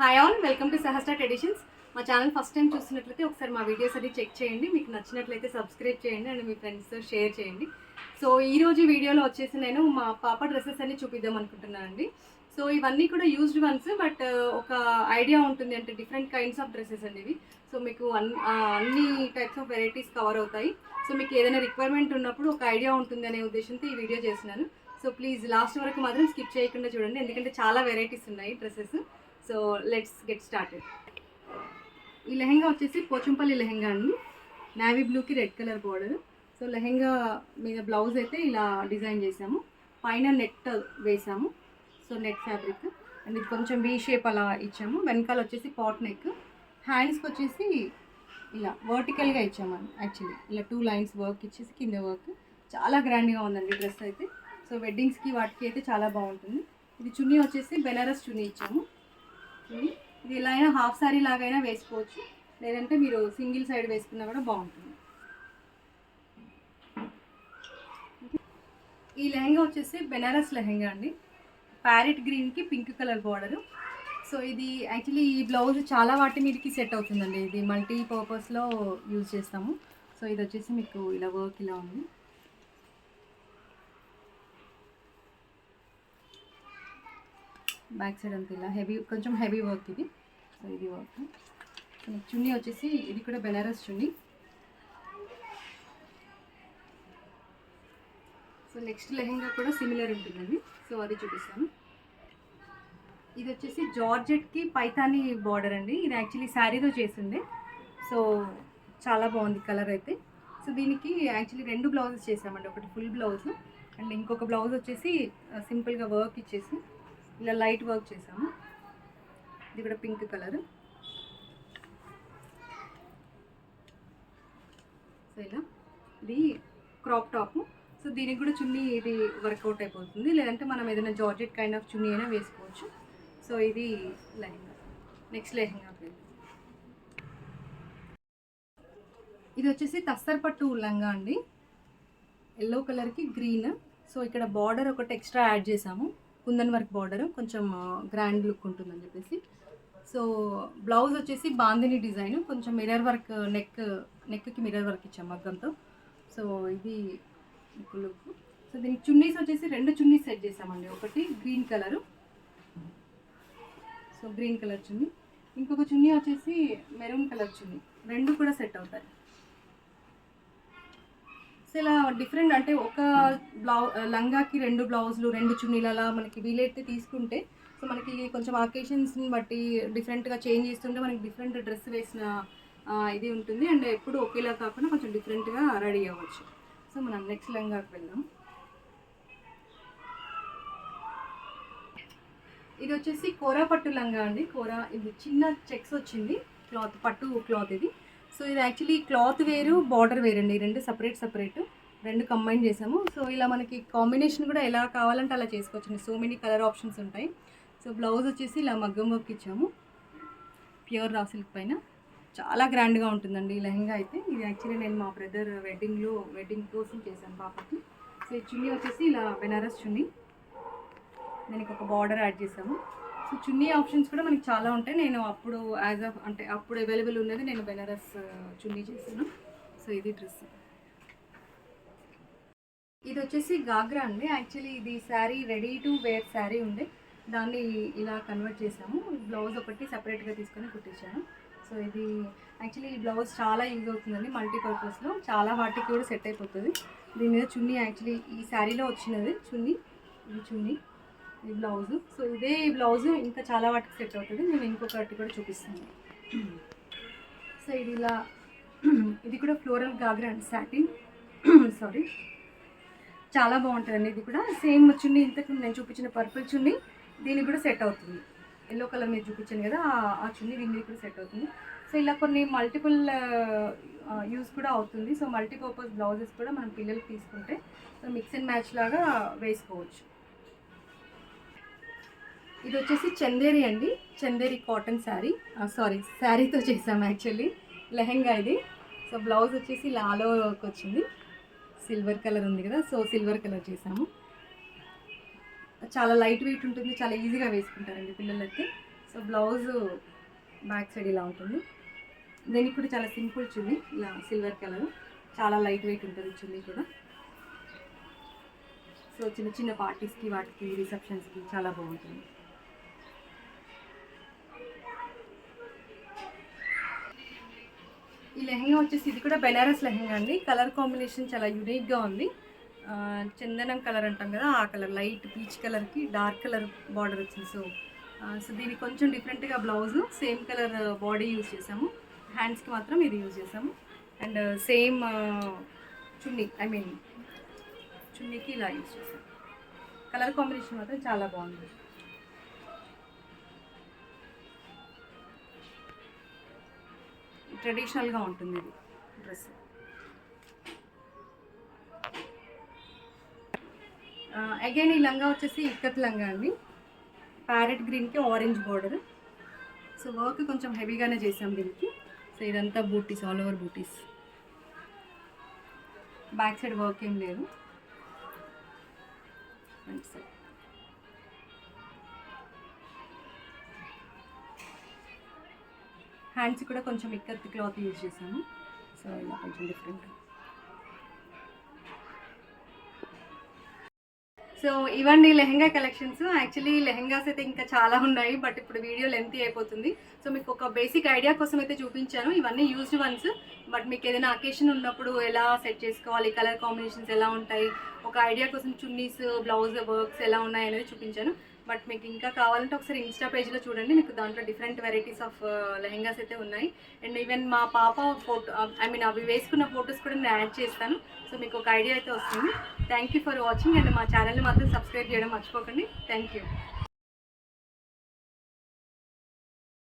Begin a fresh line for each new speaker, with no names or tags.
Hi all, welcome to Sahasra traditions. మా channel first time చూస్తున్నట్లయితే ఒకసారి మా వీడియోస్ అది చెక్ చేయండి. మీకు నచ్చినట్లయితే సబ్స్క్రైబ్ చేయండి అండ్ మీ ఫ్రెండ్స్తో షేర్ చేయండి. సో ఈరోజు వీడియోలో వచ్చేసి నేను మా పాప డ్రెస్సెస్ అన్ని చూపిద్దాం అనుకుంటున్నానండి. సో ఇవన్నీ కూడా యూజ్డ్ వన్స్, బట్ ఒక ఐడియా ఉంటుంది, అంటే డిఫరెంట్ కైండ్స్ ఆఫ్ డ్రెస్సెస్ అండి ఇవి. సో మీకు అన్ని టైప్స్ ఆఫ్ వెరైటీస్ కవర్ అవుతాయి. సో మీకు ఏదైనా రిక్వైర్మెంట్ ఉన్నప్పుడు ఒక ఐడియా ఉంటుంది అనే ఉద్దేశంతో ఈ వీడియో చేస్తున్నాను. సో ప్లీజ్ లాస్ట్ వరకు మాత్రం స్కిప్ చేయకుండా చూడండి, ఎందుకంటే చాలా వెరైటీస్ ఉన్నాయి dresses. So let's get started. ఈ లెహెంగా వచ్చేసి పోచంపల్లి లెహెంగా అండి, నేవీ బ్లూకి red colour border. So lehenga మీద బ్లౌజ్ అయితే ఇలా డిజైన్ చేసాము, పైన నెట్ వేసాము. సో నెట్ ఫ్యాబ్రిక్ అండ్ ఇది కొంచెం వీ షేప్ అలా ఇచ్చాము. వెనకాల వచ్చేసి పాట్ నెక్, హ్యాండ్స్కి వచ్చేసి ఇలా వర్టికల్గా ఇచ్చాము. యాక్చువల్లీ ఇలా 2 లైన్స్ వర్క్ ఇచ్చేసి కింద వర్క్ చాలా గ్రాండ్గా ఉందండి డ్రెస్ అయితే. సో వెడ్డింగ్స్కి వాటికి అయితే చాలా బాగుంటుంది. ఇది చున్నీ వచ్చేసి బెనారస్ చున్నీ ఇచ్చాము. ఇది ఇలా అయినా హాఫ్ సారీ లాగైనా వేసుకోవచ్చు, లేదంటే మీరు సింగిల్ సైడ్ వేసుకున్నా కూడా బాగుంటుంది. ఈ లెహంగా వచ్చేసి బెనారస్ లెహంగా అండి, ప్యారెట్ గ్రీన్కి పింక్ కలర్ బార్డరు. సో ఇది యాక్చువల్లీ ఈ బ్లౌజ్ చాలా వాటి మీదకి సెట్ అవుతుందండి, ఇది మల్టీ పర్పస్లో యూజ్ చేస్తాము. సో ఇది వచ్చేసి మీకు ఇలా వర్క్ ఇలా ఉంది. బ్యాక్ సైడ్ అంతా ఇలా హెవీ, కొంచెం హెవీ వర్క్ ఇది. సో ఇది వర్క్. సో చున్నీ వచ్చేసి ఇది కూడా బెనారస్ చున్నీ. సో నెక్స్ట్ లెహంగా కూడా సిమిలర్ ఉంటుందండి, సో అది చూపిస్తాను. ఇది వచ్చేసి జార్జెట్కి పైతానీ బార్డర్ అండి, ఇది యాక్చువల్లీ శారీతో చేసిండే. సో చాలా బాగుంది కలర్ అయితే. సో దీనికి యాక్చువల్లీ 2 బ్లౌజెస్ చేసామండి, ఒకటి ఫుల్ బ్లౌజ్ అండ్ ఇంకొక బ్లౌజ్ వచ్చేసి సింపుల్గా వర్క్ ఇచ్చేసి ఇలా లైట్ వర్క్ చేసాము. ఇది కూడా పింక్ కలర్. సో ఇలా ఇది క్రాప్ టాప్. సో దీనికి కూడా చున్నీ ఇది వర్కౌట్ అయిపోతుంది, లేదంటే మనం ఏదైనా జార్జెట్ కైండ్ ఆఫ్ చున్నీ అయినా వేసుకోవచ్చు. సో ఇది లెహంగా. నెక్స్ట్ లెహంగా ఇది వచ్చేసి తస్తర్ పట్టు లంగా అండి, ఎల్లో కలర్కి గ్రీన్. సో ఇక్కడ బార్డర్ ఒకటి ఎక్స్ట్రా యాడ్ చేసాము, కుందన్ వర్క్ బార్డర్, కొంచెం గ్రాండ్ లుక్ ఉంటుందని చెప్పేసి. సో బ్లౌజ్ వచ్చేసి బాందిని డిజైన్, కొంచెం మిర్రర్ వర్క్, నెక్కి మిర్రర్ వర్క్ ఇచ్చాం మగ్గంతో. సో ఇది లుక్. సో దీనికి చున్నీస్ వచ్చేసి 2 చున్నీస్ సెట్ చేసామండి, ఒకటి green colour, so green colour chunni, ఇంకొక చున్నీ వచ్చేసి మెరూన్ కలర్ చున్నీ, 2 కూడా సెట్ అవుతాయి. సో ఇలా డిఫరెంట్, అంటే ఒక లంగాకి 2 బ్లౌజులు 2 చున్నీలు అలా మనకి వీలైతే తీసుకుంటే, సో మనకి కొంచెం అకేషన్స్ని బట్టి డిఫరెంట్గా చేంజ్ చేస్తుంటే మనకి డిఫరెంట్ డ్రెస్ వేసిన ఇది ఉంటుంది, అండ్ ఎప్పుడు ఒకేలా కాకుండా కొంచెం డిఫరెంట్గా రెడీ అవ్వచ్చు. సో మనం నెక్స్ట్ లంగాకి వెళ్దాం. ఇది వచ్చేసి కోరా పట్టు లంగా అండి, కోరా. ఇది చిన్న చెక్స్ వచ్చింది క్లాత్, పట్టు క్లాత్ ఇది. సో ఇది యాక్చువల్లీ క్లాత్ వేరు, బార్డర్ వేరండి, 2 సపరేట్ 2 కంబైన్ చేసాము. సో ఇలా మనకి కాంబినేషన్ కూడా ఎలా కావాలంటే అలా చేసుకోవచ్చండి, సో మెనీ కలర్ ఆప్షన్స్ ఉంటాయి. సో బ్లౌజ్ వచ్చేసి ఇలా మగ్గం వర్క్ ఇచ్చాము, ప్యూర్ రా సిల్క్ పైన. చాలా గ్రాండ్గా ఉంటుందండి ఈ లెహంగా అయితే. ఇది యాక్చువల్లీ నేను మా బ్రదర్ వెడ్డింగ్ కోసం చేశాను పాపకి. సో ఈ చున్నీ వచ్చేసి ఇలా బెనారస్ చున్నీ, దీనికి ఒక బార్డర్ యాడ్ చేసాము. సో చున్నీ ఆప్షన్స్ కూడా మనకి చాలా ఉంటాయి. నేను అప్పుడు అంటే అప్పుడు అవైలబుల్ ఉన్నది నేను బెనారస్ చున్నీ చేశాను. సో ఇది డ్రెస్. ఇది వచ్చేసి గాగ్రా అండి, యాక్చువల్లీ ఇది sari ready to wear sari ఉండే, దాన్ని ఇలా కన్వర్ట్ చేసాము. బ్లౌజ్ ఒకటి సపరేట్గా తీసుకొని కుట్టించాను. సో ఇది యాక్చువల్లీ ఈ బ్లౌజ్ చాలా యూజ్ అవుతుందండి మల్టీపర్పస్లో, చాలా వాటికి కూడా సెట్ అయిపోతుంది. దీని మీద చున్నీ యాక్చువల్లీ ఈ శారీలో వచ్చినది చున్నీ, ఇది చున్నీ, ఈ బ్లౌజు. సో ఇదే బ్లౌజు ఇంకా చాలా వాటికి సెట్ అవుతుంది, నేను ఇంకొకటి కూడా చూపిస్తాను. సో ఇది ఇలా, ఇది కూడా ఫ్లోరల్ గాగ్రా అండి, సాటిన్, సారీ, చాలా బాగుంటుందండి. ఇది కూడా సేమ్ చున్నీ, ఇంతకు నేను చూపించిన పర్పుల్ చున్నీ దీనికి కూడా సెట్ అవుతుంది. ఎల్లో కలర్ మీద చూపించాను కదా, ఆ చున్నీ దీనికి కూడా సెట్ అవుతుంది. సో ఇలా కొన్ని మల్టిపుల్ యూస్ కూడా అవుతుంది. సో మల్టీపర్పస్ బ్లౌజెస్ కూడా మనం పిల్లలకి తీసుకుంటే సో మిక్స్ అండ్ మ్యాచ్ లాగా వేసుకోవచ్చు. ఇది వచ్చేసి చందేరి అండి, చందేరి కాటన్ శారీ, శారీతో చేసాము యాక్చువల్లీ లెహెంగా ఇది. సో బ్లౌజ్ వచ్చేసి లాలో వర్క్ వచ్చింది, సిల్వర్ కలర్ ఉంది కదా, సో సిల్వర్ కలర్ చేసాము. చాలా లైట్ వెయిట్ ఉంటుంది, చాలా ఈజీగా వేసుకుంటారండి పిల్లలైతే. సో బ్లౌజ్ బ్యాక్ సైడ్ ఇలా ఉంటుంది. దీనికి కూడా చాలా సింపుల్ చున్నీ, ఇలా సిల్వర్ కలర్, చాలా లైట్ వెయిట్ ఉంటుంది చున్నీ కూడా. సో చిన్న చిన్న పార్టీస్కి, వాటికి, రిసెప్షన్స్కి చాలా బాగుంటుంది. ఈ లెహంగా వచ్చేసి ఇది కూడా బెనారస్ లెహంగా అండి. కలర్ కాంబినేషన్ చాలా యూనిక్గా ఉంది. చందనం కలర్ అంటాం కదా, ఆ కలర్, లైట్ పీచ్ కలర్కి డార్క్ కలర్ బార్డర్ వచ్చింది. సో దీనికి కొంచెం డిఫరెంట్గా blouse, same colour body use చేసాము. హ్యాండ్స్కి మాత్రం ఇది యూజ్ చేసాము. అండ్ సేమ్ చున్నీ, చున్నీకి ఇలా యూజ్ చేసాము. కలర్ కాంబినేషన్ మాత్రం చాలా బాగుంది. ట్రెడిషనల్గా ఉంటుంది ఇది డ్రెస్. అగైన్ ఈ లంగా వచ్చేసి ఇక్కత్ లంగా అండి. ప్యారెట్ గ్రీన్కి ఆరెంజ్ బార్డర్. సో వర్క్ కొంచెం హెవీగానే చేసాం దీనికి. సో ఇదంతా బూటీస్, ఆల్ ఓవర్ బూటీస్. బ్యాక్ సైడ్ వర్క్ ఏం లేదు. ఫ్రంట్ సైడ్ హ్యాండ్స్ కూడా కొంచెం ఇక్కత్ క్లాత్ యూజ్ చేశాను. సో ఇలా కొంచెం డిఫరెంట్. సో ఇవన్నీ లెహంగా కలెక్షన్స్. యాక్చువల్లీ లెహంగాస్ అయితే ఇంకా చాలా ఉన్నాయి, బట్ ఇప్పుడు వీడియో లెంతీ అయిపోతుంది. సో మీకు ఒక బేసిక్ ఐడియా కోసం అయితే చూపించాను. ఇవన్నీ యూజ్డ్ వన్స్, బట్ మీకు ఏదైనా అకేషన్ ఉన్నప్పుడు ఎలా సెట్ చేసుకోవాలి, కలర్ కాంబినేషన్స్ ఎలా ఉంటాయి, ఒక ఐడియా కోసం చున్నీస్, బ్లౌజ్ వర్క్స్ ఎలా ఉన్నాయి అనేది చూపించాను. బట్ మీకు ఇంకా కావాలంటే ఒకసారి ఇన్స్టా పేజ్లో చూడండి, మీకు దాంట్లో డిఫరెంట్ వెరైటీస్ ఆఫ్ లెహంగాస్ అయితే ఉన్నాయి. అండ్ ఈవెన్ మా పాప ఫోటో, అవి వేసుకున్న ఫొటోస్ కూడా నేను యాడ్ చేస్తాను. సో మీకు ఒక ఐడియా అయితే వస్తుంది. Thank you for watching. And మా ఛానల్ని మాత్రం సబ్స్క్రైబ్ చేయడం మర్చిపోకండి. Thank you.